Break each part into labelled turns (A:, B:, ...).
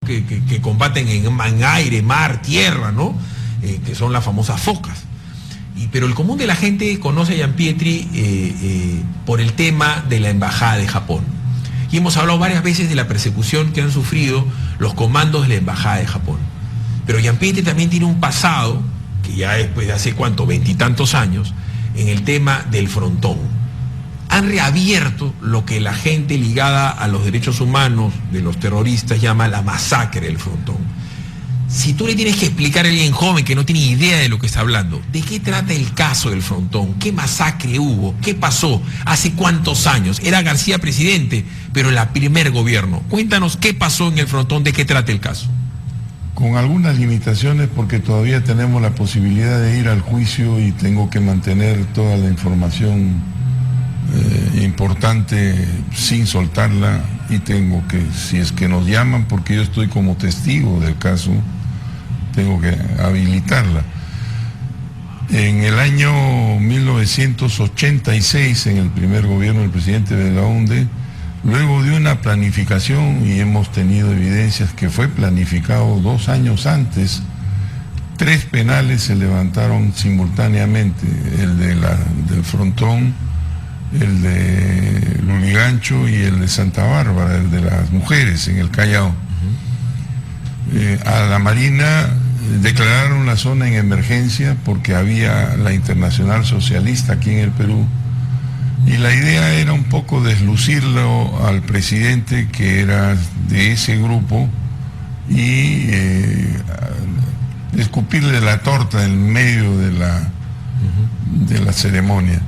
A: que combaten en aire, mar, tierra, ¿no? Que son las famosas focas. Pero el común de la gente conoce a Gianpietri por el tema de la Embajada de Japón. Y hemos hablado varias veces de la persecución que han sufrido los comandos de la Embajada de Japón. Pero Gianpietri también tiene un pasado, que ya es pues, de hace cuánto, 20 y tantos años, en el tema del frontón. Han reabierto lo que la gente ligada a los derechos humanos de los terroristas llama la masacre del frontón. Si tú le tienes que explicar a alguien joven que no tiene idea de lo que está hablando, ¿de qué trata el caso del frontón? ¿Qué masacre hubo? ¿Qué pasó? ¿Hace cuántos años? Era García presidente, pero en el primer gobierno. Cuéntanos qué pasó en el frontón, ¿de qué trata el caso?
B: Con algunas limitaciones porque todavía tenemos la posibilidad de ir al juicio y tengo que mantener toda la información importante sin soltarla, y tengo que, si es que nos llaman, porque yo estoy como testigo del caso, tengo que habilitarla. En el año 1986, en el primer gobierno del presidente Belaúnde, luego de una planificación, y hemos tenido evidencias que fue planificado 2 años antes, 3 penales se levantaron simultáneamente, el del frontón, el de Lurigancho y el de Santa Bárbara, el de las mujeres en el Callao. A la Marina declararon la zona en emergencia porque había la Internacional Socialista aquí en el Perú, y la idea era un poco deslucirlo al presidente, que era de ese grupo, y escupirle la torta en medio de la ceremonia.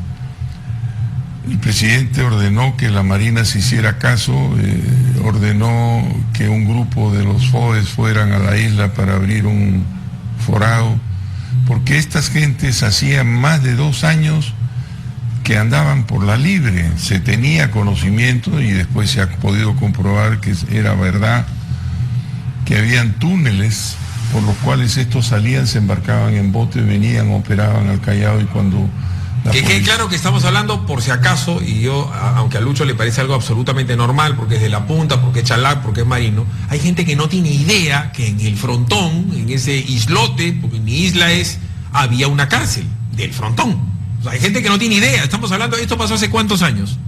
B: El presidente ordenó que la Marina se hiciera caso, ordenó que un grupo de los FOES fueran a la isla para abrir un forado, porque estas gentes hacían más de 2 años que andaban por la libre. Se tenía conocimiento, y después se ha podido comprobar que era verdad, que habían túneles por los cuales estos salían, se embarcaban en botes, venían, operaban al Callao, y cuando...
A: Que quede claro que estamos hablando, por si acaso, y yo, aunque a Lucho le parece algo absolutamente normal, porque es de la punta, porque es chalá, porque es marino, hay gente que no tiene idea que en el frontón, en ese islote, porque mi isla es, había una cárcel del frontón. O sea, hay gente que no tiene idea. Estamos hablando, ¿esto pasó hace cuántos años?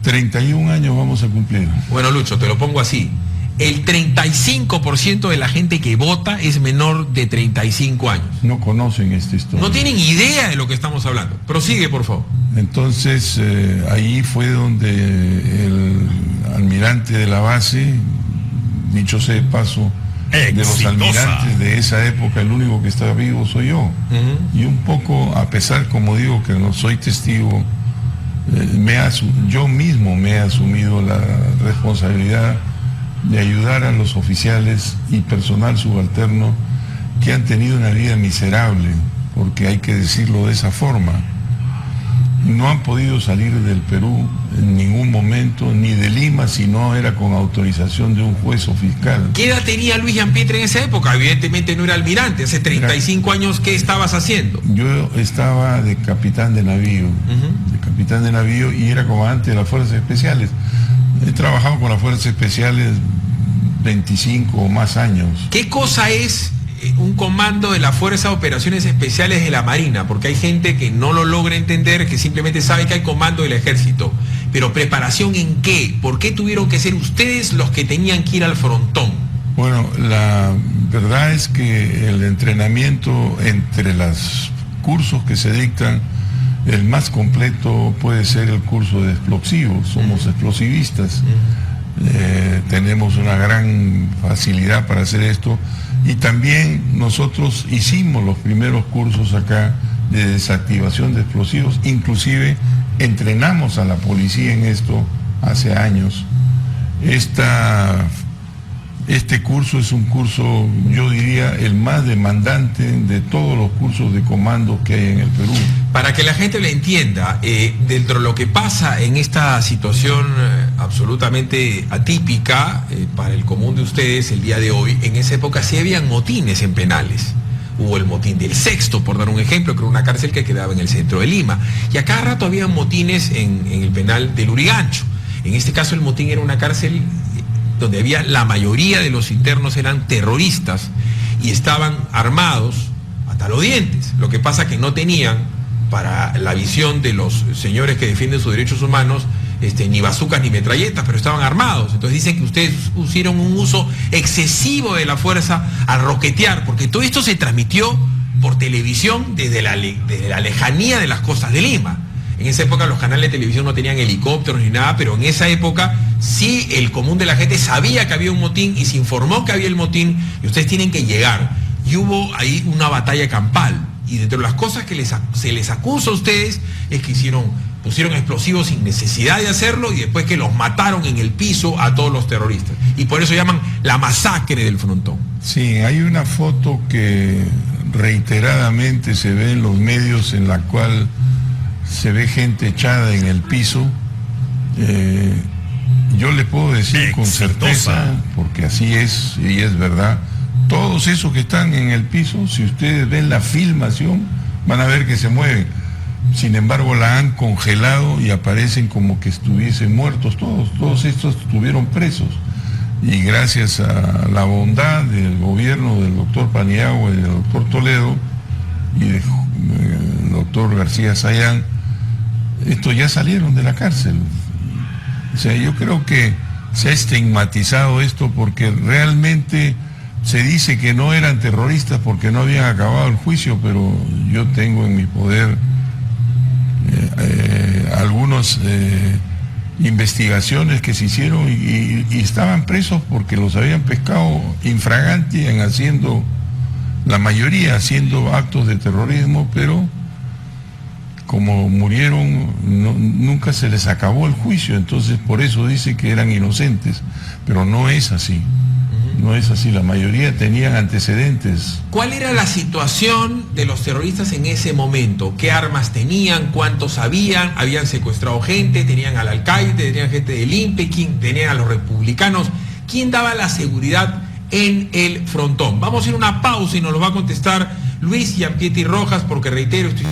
B: 31 años vamos a cumplir.
A: Bueno, Lucho, te lo pongo así. El 35% de la gente que vota es menor de 35 años.
B: No conocen esta historia.
A: No tienen idea de lo que estamos hablando. Prosigue, por favor.
B: Entonces, ahí fue donde el almirante de la base, dicho sea de paso, de los almirantes de esa época, el único que está vivo soy yo. Y un poco, a pesar, como digo, que no soy testigo, yo mismo me he asumido la responsabilidad de ayudar a los oficiales y personal subalterno que han tenido una vida miserable, porque hay que decirlo de esa forma. No han podido salir del Perú en ningún momento, ni de Lima, si no era con autorización de un juez o fiscal.
A: ¿Qué edad tenía Luis Gianpietri en esa época? Evidentemente no era almirante. Hace 35 años, ¿qué estabas haciendo?
B: Yo estaba de capitán de navío, y era comandante de las Fuerzas Especiales. He trabajado con las Fuerzas Especiales 25 o más años.
A: ¿Qué cosa es un comando de la Fuerza de Operaciones Especiales de la Marina? Porque hay gente que no lo logra entender, que simplemente sabe que hay comando del Ejército. Pero ¿preparación en qué? ¿Por qué tuvieron que ser ustedes los que tenían que ir al frontón?
B: Bueno, la verdad es que el entrenamiento entre los cursos que se dictan, el más completo puede ser el curso de explosivos. Somos explosivistas. Tenemos una gran facilidad para hacer esto, y también nosotros hicimos los primeros cursos acá de desactivación de explosivos, inclusive entrenamos a la policía en esto hace años. Este curso es un curso, yo diría, el más demandante de todos los cursos de comando que hay en el Perú.
A: Para que la gente lo entienda, dentro de lo que pasa en esta situación absolutamente atípica para el común de ustedes el día de hoy, en esa época sí habían motines en penales. Hubo el motín del Sexto, por dar un ejemplo, que era una cárcel que quedaba en el centro de Lima. Y a cada rato había motines en el penal del Lurigancho. En este caso el motín era una cárcel donde había la mayoría de los internos eran terroristas y estaban armados hasta los dientes. Lo que pasa que no tenían, para la visión de los señores que defienden sus derechos humanos, ni bazucas ni metralletas, pero estaban armados. Entonces dicen que ustedes hicieron un uso excesivo de la fuerza al roquetear, porque todo esto se transmitió por televisión desde la lejanía de las costas de Lima. En esa época los canales de televisión no tenían helicópteros ni nada, pero en esa época sí el común de la gente sabía que había un motín y se informó que había el motín y ustedes tienen que llegar. Y hubo ahí una batalla campal. Y dentro de las cosas que se les acusa a ustedes es que pusieron explosivos sin necesidad de hacerlo y después que los mataron en el piso a todos los terroristas. Y por eso llaman la masacre del Frontón.
B: Sí, hay una foto que reiteradamente se ve en los medios en la cual se ve gente echada en el piso. Yo le puedo decir con certeza, porque así es y es verdad, todos esos que están en el piso, si ustedes ven la filmación, van a ver que se mueven. Sin embargo, la han congelado y aparecen como que estuviesen muertos todos estos estuvieron presos. Y gracias a la bondad del gobierno del doctor Paniagua y del doctor Toledo y del doctor García Sayán, estos ya salieron de la cárcel. O sea, yo creo que se ha estigmatizado esto porque realmente se dice que no eran terroristas porque no habían acabado el juicio, pero yo tengo en mi poder algunas investigaciones que se hicieron y estaban presos porque los habían pescado infraganti la mayoría haciendo actos de terrorismo, pero como murieron, nunca se les acabó el juicio, entonces por eso dice que eran inocentes, pero no es así. No es así, la mayoría tenían antecedentes.
A: ¿Cuál era la situación de los terroristas en ese momento? ¿Qué armas tenían? ¿Cuántos habían? ¿Habían secuestrado gente? ¿Tenían al alcaide? ¿Tenían gente del INPE? ¿Tenían a los republicanos? ¿Quién daba la seguridad en el Frontón? Vamos a ir a una pausa y nos lo va a contestar Luis Gianpietri Rojas, porque reitero, estoy